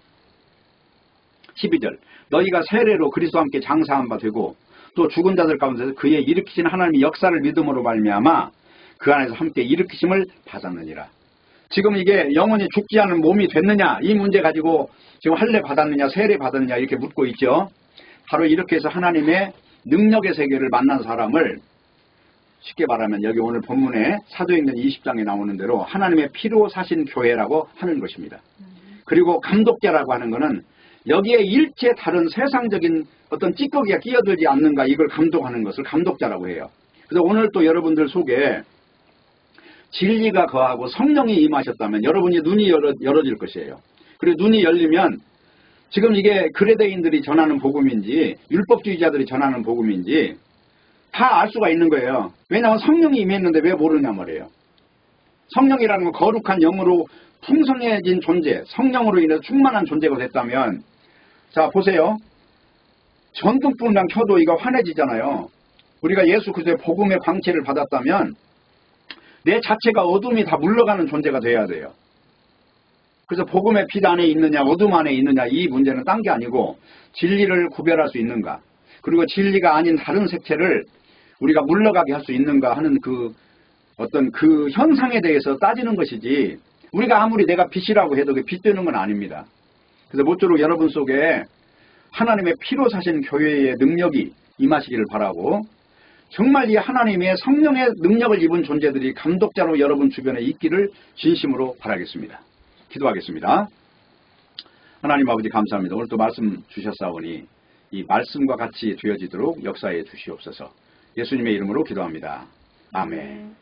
12절. 너희가 세례로 그리스도와 함께 장사한 바 되고 또 죽은 자들 가운데서 그의 일으키신 하나님의 역사를 믿음으로 말미암아 그 안에서 함께 일으키심을 받았느니라. 지금 이게 영원히 죽지 않은 몸이 됐느냐, 이 문제 가지고 지금 할례 받았느냐 세례 받았느냐 이렇게 묻고 있죠. 바로 이렇게 해서 하나님의 능력의 세계를 만난 사람을 쉽게 말하면 여기 오늘 본문에 사도행전 20장에 나오는 대로 하나님의 피로 사신 교회라고 하는 것입니다. 그리고 감독자라고 하는 것은 여기에 일체 다른 세상적인 어떤 찌꺼기가 끼어들지 않는가, 이걸 감독하는 것을 감독자라고 해요. 그래서 오늘 또 여러분들 속에 진리가 거하고 성령이 임하셨다면 여러분이 눈이 열어질 것이에요. 그리고 눈이 열리면 지금 이게 그레데인들이 전하는 복음인지 율법주의자들이 전하는 복음인지 다 알 수가 있는 거예요. 왜냐하면 성령이 임했는데 왜 모르냐 말이에요. 성령이라는 건 거룩한 영으로 풍성해진 존재, 성령으로 인해서 충만한 존재가 됐다면, 자 보세요. 전등불만 켜도 이거 환해지잖아요. 우리가 예수 그리스도의 복음의 광채를 받았다면 내 자체가 어둠이 다 물러가는 존재가 돼야 돼요. 그래서 복음의 빛 안에 있느냐 어둠 안에 있느냐 이 문제는 딴 게 아니고 진리를 구별할 수 있는가, 그리고 진리가 아닌 다른 색채를 우리가 물러가게 할 수 있는가 하는 어떤 그 현상에 대해서 따지는 것이지, 우리가 아무리 내가 빛이라고 해도 빛 되는 건 아닙니다. 그래서 모쪼록 여러분 속에 하나님의 피로 사신 교회의 능력이 임하시기를 바라고, 정말 이 하나님의 성령의 능력을 입은 존재들이 감독자로 여러분 주변에 있기를 진심으로 바라겠습니다. 기도하겠습니다. 하나님 아버지 감사합니다. 오늘 또 말씀 주셨사오니 이 말씀과 같이 되어지도록 역사해 주시옵소서. 예수님의 이름으로 기도합니다. 아멘.